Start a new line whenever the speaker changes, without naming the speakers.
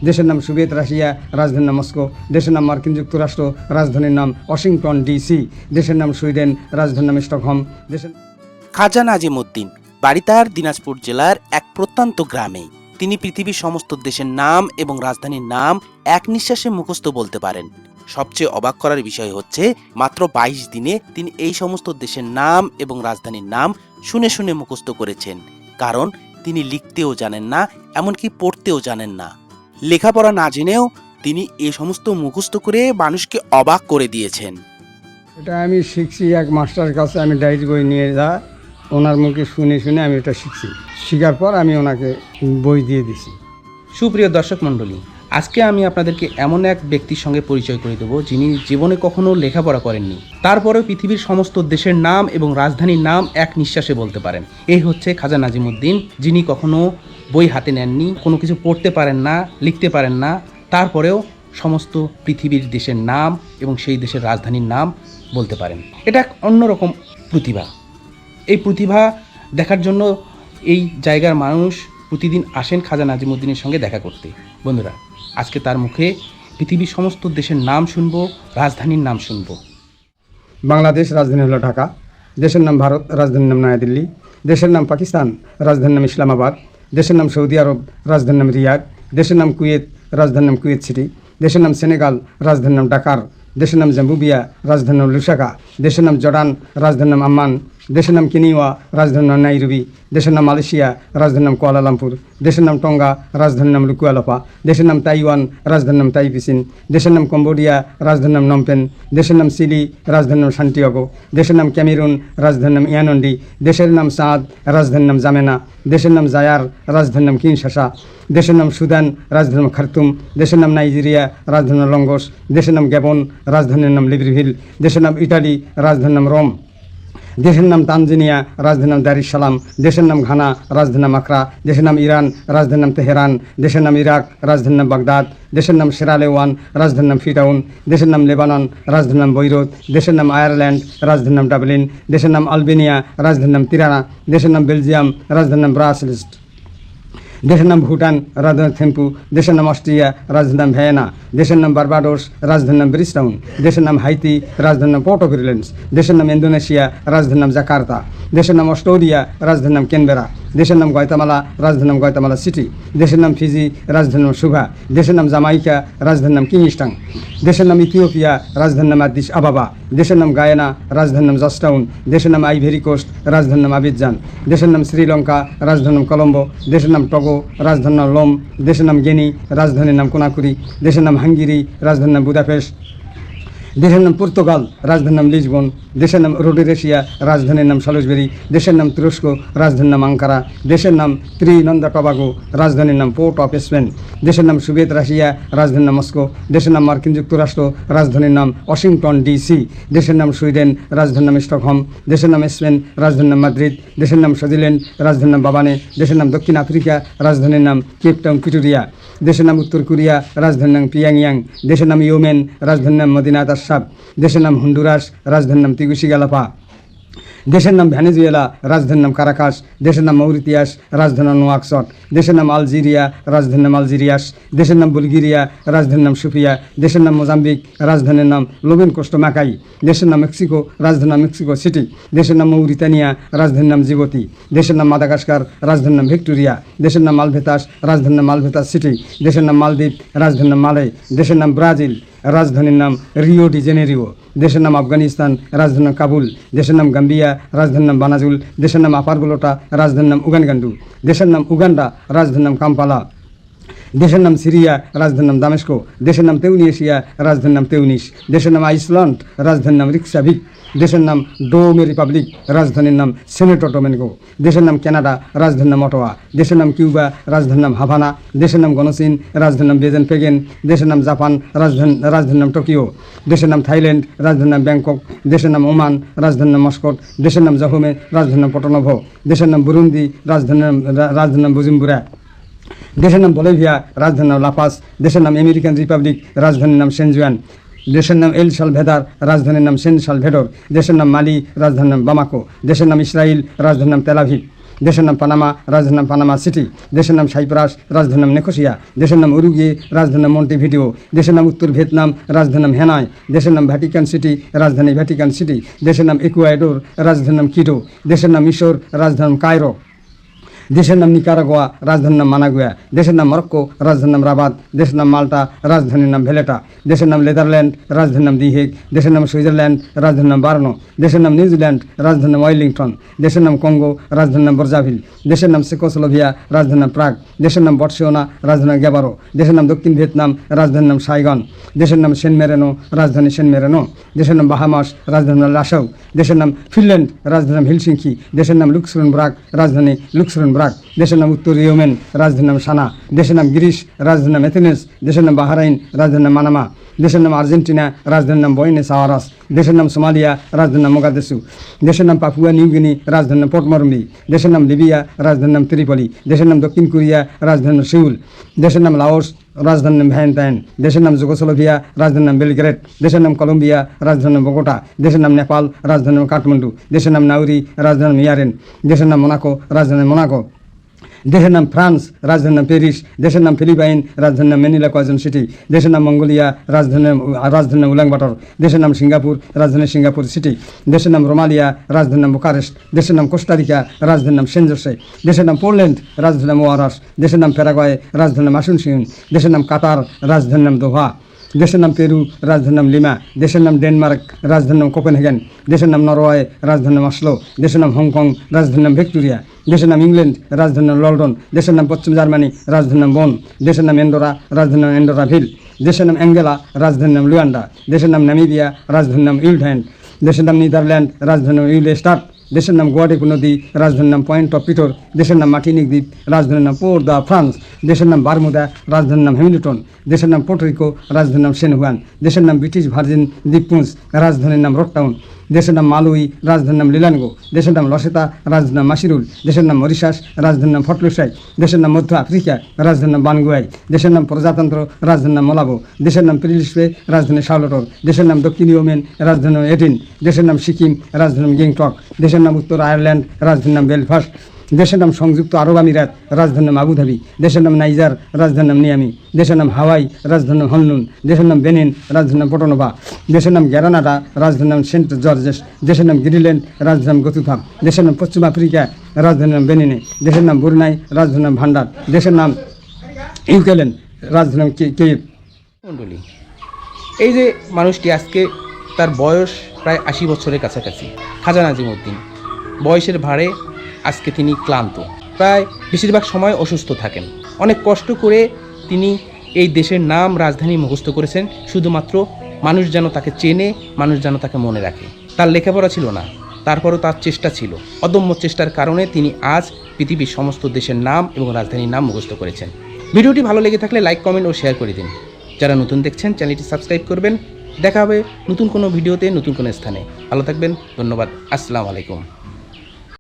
দেশের নাম Soviet Russia, রাজধানীর নাম মস্কো। দেশের নাম মার্কিন যুক্তরাষ্ট্র, রাজধানীর নাম ওয়াশিংটন ডিসি। দেশের নাম সুইডেন, রাজধানীর নাম স্টকহোম। দেশের
খাজা নাজিমুদ্দিন বাড়ি তার দিনাজপুর জেলার এক প্রত্যন্ত গ্রামে। তিনি পৃথিবীর সমস্ত দেশের নাম এবং রাজধানীর নাম এক নিঃশ্বাসে মুখস্থ বলতে পারেন। সবচেয়ে অবাক করার বিষয় হচ্ছে মাত্র 22 দিনে তিনি এই সমস্ত দেশের নাম এবং রাজধানীর নাম শুনে শুনে মুখস্থ করেছেন। কারণ তিনি লিখতেও জানেন না, এমনকি পড়তেও জানেন না। লেখাপড়া না জেনেও তিনি এই সমস্ত মুখস্থ করে মানুষকে অবাক করে দিয়েছেন।
এটা আমি শিখছি এক মাস্টারের কাছে। আমি ডায়েরি বই নিয়ে ওনার মুখে শুনে শুনে আমি এটা শিখছি। শেখার পর আমি ওনাকে বই দিয়ে দিছি।
সুপ্রিয় দর্শক মণ্ডলী, আজকে আমি আপনাদেরকে এমন এক ব্যক্তির সঙ্গে পরিচয় করে দেবো যিনি জীবনে কখনো লেখাপড়া করেননি, তারপরেও পৃথিবীর সমস্ত দেশের নাম এবং রাজধানীর নাম এক নিঃশ্বাসে বলতে পারেন। এই হচ্ছে খাজা নাজিমুদ্দিন, যিনি কখনো বই হাতে নেননি, কোনো কিছু পড়তে পারেন না, লিখতে পারেন না, তারপরেও সমস্ত পৃথিবীর দেশের নাম এবং সেই দেশের রাজধানীর নাম বলতে পারেন। এটা এক অন্যরকম প্রতিভা। এই প্রতিভা দেখার জন্য এই জায়গার মানুষ প্রতিদিন আসেন খাজা নাজিমুদ্দিনের সঙ্গে দেখা করতে। বন্ধুরা, আজকে তার মুখে পৃথিবীর সমস্ত দেশের নাম শুনবো, রাজধানীর নাম শুনবো।
বাংলাদেশ, রাজধানী হলো ঢাকা। দেশের নাম ভারত, রাজধানীর নাম নয়াদিল্লি। দেশের নাম পাকিস্তান, রাজধানীর নাম ইসলামাবাদ। দেশের নাম সৌদি আরব, রাজধানীর নাম রিয়াদ। দেশের নাম কুয়েত, রাজধানীর নাম কুয়েত সিটি। দেশের নাম সেনেগাল, রাজধানীর নাম ঢাকার। দেশের নাম জাম্বুবিয়া, রাজধানীর নাম লুসাকা। দেশের নাম জর্ডান, রাজধানীর নাম আম্মান। দেশের নাম কেনিয়া, রাজধানীর নাম নাইরোবি। দেশের নাম মালয়েশিয়া, রাজধানীর নাম কুয়ালালামপুর। দেশের নাম টঙ্গা, রাজধানীর নাম লুকুয়ালাপা। দেশের নাম তাইওয়ান, রাজধানীর নাম তাইপিসিন। দেশের নাম কম্বোডিয়া, রাজধানীর নাম নমপেন। দেশের নাম চিলি, রাজধানীর নাম সান্টিয়াগো। দেশের নাম ক্যামেরুন, রাজধানীর নাম ইয়ানন্ডি। দেশের নাম সাদ, রাজধানীর নাম জামেনা। দেশের নাম জায়ার, রাজধানীর নাম কিনশাসা। দেশের নাম সুদান, রাজধানীর নাম খার্তুম। দেশের নাম নাইজেরিয়া, রাজধানীর নাম লঙ্গোস। দেশের নাম গ্যাবন, রাজধানীর নাম লিব্রিভিল। দেশের নাম ইটালি, রাজধানীর নাম রোম। দেশের নাম তানজানিয়া, রাজধানীর নাম দার ইস সালাম। দেশের নাম ঘানা, রাজধানীর নাম আকরা। দেশের নাম ইরান, রাজধানীর নাম তেহরান। দেশের নাম ইরাক, রাজধানীর নাম বাগদাদ। দেশের নাম সেরালেওয়ান, রাজধানীর নাম ফ্রিটাউন। দেশের নাম লেবানন, রাজধানীর নাম বৈরুত। দেশের নাম আয়ারল্যান্ড, রাজধানীর নাম ডাবলিন। দেশের নাম আলবেনিয়া, রাজধানীর নাম তিরানা। দেশের নাম বেলজিয়াম, রাজধানীর নাম ব্রাসেলস। দেশের নাম ভুটান, রাজধানী থেম্পু। দেশের নাম অস্ট্রিয়া, রাজধানীর নাম ভিয়েনা। দেশের নাম বার্বাডোস, রাজধানীর নাম ব্রিজটাউন। দেশের নাম হাইতি, রাজধানীর নাম পোর্ট অফ প্রিন্স। দেশের নাম ইন্দোনেশিয়া, রাজধানীর নাম জাকার্তা। দেশের নাম অস্ট্রেলিয়া, রাজধানীর নাম ক্যানবেরা। দেশের নাম গয়তামালা, রাজধানীর নাম গয়তামালা সিটি। দেশের নাম ফিজি, রাজধানীর নাম সুভা। দেশের নাম জামাইকা, রাজধানীর নাম কিংস্টাং। দেশের নাম ইথিওপিয়া, রাজধানীর নাম আদিস আবাবা। দেশের নাম গায়ানা, রাজধানীর নাম জর্জটাউন। দেশের নাম আইভেরি কোস্ট, রাজধানীর নাম আবিজান। দেশের নাম শ্রীলঙ্কা, রাজধানীর নাম কলম্বো। দেশের নাম টগো, রাজধানীর নাম লোম। দেশের নাম গেনি, রাজধানীর নাম কোনাকুরি। দেশের নাম হাঙ্গেরি, রাজধানীর নাম বুদাপেস্ট। দেশের নাম পর্তুগাল, রাজধানীর নাম লিসবন। দেশের নাম রোডেরেশিয়া, রাজধানীর নাম সলসবেরি। দেশের নাম তুরস্ক, রাজধানীর নাম আঙ্কারা। দেশের নাম ত্রিনন্দা টবাগো, রাজধানীর নাম পোর্ট অফ স্পেন। দেশের নাম সোভিয়েত রাশিয়া, রাজধানীর নাম মস্কো। দেশের নাম মার্কিন যুক্তরাষ্ট্র, রাজধানীর নাম ওয়াশিংটন ডিসি। দেশের নাম সুইডেন, রাজধানীর নাম স্টকহোম। দেশের নাম স্পেন, রাজধানীর নাম মাদ্রিদ। দেশের নাম সুইজারল্যান্ড, রাজধানীর নাম বাবানে। দেশের নাম দক্ষিণ আফ্রিকা, রাজধানীর নাম কেপটাউন প্রিটোরিয়া। দেশের নাম উত্তর কোরিয়া, রাজধানীর নাম পিয়াংয়াং। দেশের নাম ইয়েমেন, রাজধানীর নাম মদিনাত আশরাফ। দেশের নাম হন্ডুরাস, রাজধানীর নাম তিগুসিগালাপা। দেশের নাম ভেনেজুয়েলা, রাজধানীর নাম কারাকাস। দেশের নাম মৌরিতিয়াস, রাজধানীর নাম নোয়াকশট। দেশের নাম আলজেরিয়া, রাজধানীর নাম আলজেরিয়াস। দেশের নাম বুলগেরিয়া, রাজধানীর নাম সুফিয়া। দেশের নাম মোজাম্বিক, রাজধানীর নাম লোবেন কোস্টো মাকাই। দেশের নাম মেক্সিকো, রাজধানীর নাম মেক্সিকো সিটি। দেশের নাম মৌরিতানিয়া, রাজধানীর নাম জিবতি। দেশের নাম মাদাগাস্কার, রাজধানীর নাম ভিক্টোরিয়া। দেশের নাম মালভেতাস, রাজধানীর নাম মালভেতাস সিটি। দেশের নাম মালদ্বীপ, রাজধানীর নাম মালে। দেশের নাম ব্রাজিল, রাজধানীর নাম রিও ডি জেনেরিও। দেশের নাম আফগানিস্তান, রাজধানীর নাম কাবুল। দেশের নাম গাম্বিয়া, রাজধানীর নাম বানাজুল। দেশের নাম আপারগোলোটা, রাজধানীর নাম উগানগান্ডু। দেশের নাম উগান্ডা, রাজধানীর নাম কাম্পালা। দেশের নাম সিরিয়া, রাজধানীর নাম দামেস্কো। দেশের নাম তেউনিয়েশিয়া, রাজধানীর নাম তেউনিস। দেশের নাম আইসল্যান্ড, রাজধানীর নাম রিক্সাভিক। দেশের নাম ডোমে রিপাবলিক, রাজধানীর নাম সেনেটো ডোমেনিগো। দেশের নাম কানাডা, রাজধানীর নাম অটোয়া। দেশের নাম কিউবা, রাজধানীর নাম হাভানা। দেশের নাম গণচীন, রাজধানীর নাম বেজেন পেগেন। দেশের নাম জাপান, রাজধানীর নাম টোকিও। দেশের নাম থাইল্যান্ড, রাজধানীর নাম ব্যাংকক। দেশের নাম ওমান, রাজধানীর নাম মস্কট। দেশের নাম জাহোমে, রাজধানীর নাম পটনভো। দেশের নাম বুরুন্দি, রাজধানীর নাম বুজুম্বুরা। দেশের নাম বলিভিয়া, রাজধানীর নাম লাপাস। দেশের নাম আমেরিকান রিপাবলিক, রাজধানীর নাম সেনজুয়ান। দেশের নাম এল সালভেদার, রাজধানীর নাম সেন সালভেডর। দেশের নাম মালি, রাজধানীর নাম বামাকো। দেশের নাম ইসরায়েল, রাজধানীর নাম তেলাভিভ। দেশের নাম পানামা, রাজধানীর নাম পানামা সিটি। দেশের নাম সাইপ্রাস, রাজধানীর নাম নিকোসিয়া। দেশের নাম উরুগুয়ে, রাজধানীর নাম মন্টেভিডিও। দেশের নাম উত্তর ভিয়েতনাম, রাজধানীর নাম হ্যানয়। দেশের নাম ভ্যাটিকান সিটি, রাজধানী ভ্যাটিকান সিটি। দেশের নাম ইকুয়াডোর, রাজধানীর নাম কিটো। দেশের নাম মিশর, রাজধানীর নাম কায়রো। দেশের নাম নিকারাগোয়া, রাজধানীর নাম মানাগুয়া। দেশের নাম মরক্কো, রাজধানীর নাম রাবাত। দেশের নাম মাল্টা, রাজধানীর নাম ভেলেটা। দেশের নাম নেদারল্যান্ড, রাজধানীর নাম দিহেগ। দেশের নাম সুইজারল্যান্ড, রাজধানীর নাম বার্নো। দেশের নাম নিউজিল্যান্ড, রাজধানীর নাম ওয়েলিংটন। দেশের নাম কঙ্গো, রাজধানীর নাম বর্জাভিল। দেশের নাম চেকোস্লোভাকিয়া, রাজধানীর নাম প্রাগ। দেশের নাম বটসিওনা, রাজধানীর নাম গ্যাবারো। দেশের নাম দক্ষিণ ভিয়েতনাম, রাজধানীর নাম সাইগন। দেশের নাম সেন মেরেনো, রাজধানী সেন মেরেনো। দেশের নাম বাহামাস, রাজধানীর নাম লাসাউ। দেশের নাম ফিনল্যান্ড, রাজধানীর নাম হেলসিঙ্কি। দেশের নাম লুক্সেমবুর্গ, রাজধানী লুক্সেমবুর্গ। দেশের নাম উত্তর ইয়েমেন, রাজধানীর নাম সানা। দেশের নাম গ্রিস, রাজধানীর নাম এথেনেস। দেশের নাম বাহরাইন, রাজধানীর নাম মানামা। দেশের নাম আর্জেন্টিনা, রাজধানীর নাম বয়েনেস আয়ারেস। দেশের নাম সোমালিয়া, রাজধানীর নাম মোগাদিশু। দেশের নাম পাপুয়া নিউগিনি, রাজধানীর নাম পোর্ট মরম্বি। দেশের নাম লিবিয়া, রাজধানীর নাম ত্রিপলি। দেশের নাম দক্ষিণ কোরিয়া, রাজধানীর নাম সিউল। দেশের নাম লাওস, রাজধানীর নাম ভ্যালেন্টাইন। দেশের নাম যুগোস্লোভিয়া, রাজধানীর নাম বেলগ্রেড। দেশের নাম কলম্বিয়া, রাজধানীর নাম বোগোটা। দেশের নাম নেপাল, রাজধানীর নাম কাঠমান্ডু। দেশের নাম নাউরি, রাজধানীর নাম ইয়ারেন। দেশের নাম মোনাকো, রাজধানী মোনাকো। দেশের নাম ফ্রান্স, রাজধানীর নাম প্যারিস। দেশের নাম ফিলিপাইন, রাজধানীর নাম ম্যানিলা কোয়াজন সিটি। দেশের নাম মঙ্গোলিয়া, রাজধানীর নাম উলানবাটর। দেশের নাম সিঙ্গাপুর, রাজধানী সিঙ্গাপুর সিটি। দেশের নাম রোমালিয়া, রাজধানীর নাম বুকারেস্ট। দেশের নাম কোস্টারিকা, রাজধানীর নাম সেন্ট জোসে। দেশের নাম পোল্যান্ড, রাজধানীর নাম ওয়ারাস। দেশের নাম প্যারাগুয়ে, রাজধানীর নাম আসুনসিউন। দেশের নাম কাতার, রাজধানীর নাম দোহা। দেশের নাম পেরু, রাজধানীর নাম লিমা। দেশের নাম ডেনমার্ক, রাজধানীর নাম কোপেনহেগেন। দেশের নাম নরওয়ে, রাজধানীর নাম অসলো। দেশের নাম হংকং, রাজধানীর নাম ভিক্টোরিয়া। দেশের নাম ইংল্যান্ড, রাজধানীর নাম লন্ডন। দেশের নাম পশ্চিম জার্মানি, রাজধানীর নাম বন। দেশের নাম এন্ডোরা, রাজধানীর নাম এন্ডোরাভিল। দেশের নাম অ্যাঙ্গেলা, রাজধানীর নাম লুয়ান্ডা। দেশের নাম নামিবিয়া, রাজধানীর নাম ইউলহ্যান্ড। দেশের নাম নেদারল্যান্ড, রাজধানীর নাম ইউলেস্টার্ট। দেশের নাম গুয়াডেপু নদী, রাজধানীর নাম পয়েন্ট অফ পিটর। দেশের নাম মার্টিনিক দ্বীপ, রাজধানীর নাম পোর্ট দা ফ্রান্স। দেশের নাম বারমুদা, রাজধানীর নাম হ্যামিল্টন। দেশের নাম পোর্টোরিকো, রাজধানীর নাম সেন হুয়ান। দেশের নাম ব্রিটিশ ভার্জিন দ্বীপপুঞ্জ, রাজধানীর নাম রকটাউন। দেশের নাম মালুই, রাজধানীর নাম লিলানগো। দেশের নাম লসেতা, রাজধানীর নাম মাসিরুল। দেশের নাম মরিশাস, রাজধানীর নাম ফটলুসাই। দেশের নাম মধ্য আফ্রিকা, রাজধানীর নাম বানগুয়াই। দেশের নাম প্রজাতন্ত্র, রাজধানীর নাম মোলাবো। দেশের নাম প্রিলিসপে, রাজধানী শার্লটর। দেশের নাম দক্ষিণ ইয়েমেন, রাজধানী নাম এডিন। দেশের নাম সিকিম, রাজধানী নাম গ্যাংটক। দেশের নাম উত্তর আয়ারল্যান্ড, রাজধানীর নাম বেলফাস্ট। দেশের নাম সংযুক্ত আরব আমিরাত, রাজধানীর নাম আবুধাবি। দেশের নাম নাইজার, রাজধানীর নাম নিয়ামি। দেশের নাম হাওয়াই, রাজধানীর নাম হনলুন। দেশের নাম বেনিন, রাজধানীর নাম পটোনোভা। দেশের নাম গ্যারানাডা, রাজধানীর নাম সেন্ট জর্জেস। দেশের নাম গ্রিনল্যান্ড, রাজধানীর নাম গতুথাম। দেশের নাম পশ্চিম আফ্রিকা, রাজধানীর নাম বেনিনে। দেশের নাম বুরুনাই, রাজধানীর নাম ভান্ডার। দেশের নাম ইউকেলেন, রাজধানীর নাম কেপ।
মণ্ডলী, এই যে মানুষটি আজকে তার বয়স প্রায় 80 বছরের কাছাকাছি, খাজা নাজিমউদ্দিন, বয়সের ভারে আজকে তিনি ক্লান্ত, প্রায় বেশিরভাগ সময় অসুস্থ থাকেন। অনেক কষ্ট করে তিনি এই দেশের নাম, রাজধানী মুখস্থ করেছেন, শুধুমাত্র মানুষ যেন তাকে চেনে, মানুষ যেন তাকে মনে রাখে। তার লেখাপড়া ছিল না, তারপরও তার চেষ্টা ছিল। অদম্য চেষ্টার কারণে তিনি আজ পৃথিবীর সমস্ত দেশের নাম এবং রাজধানীর নাম মুখস্থ করেছেন। ভিডিওটি ভালো লেগে থাকলে লাইক, কমেন্ট ও শেয়ার করে দিন। যারা নতুন দেখছেন চ্যানেলটি সাবস্ক্রাইব করবেন। দেখা হবে নতুন কোনো ভিডিওতে, নতুন কোনো স্থানে। ভালো থাকবেন, ধন্যবাদ, আসসালামু আলাইকুম।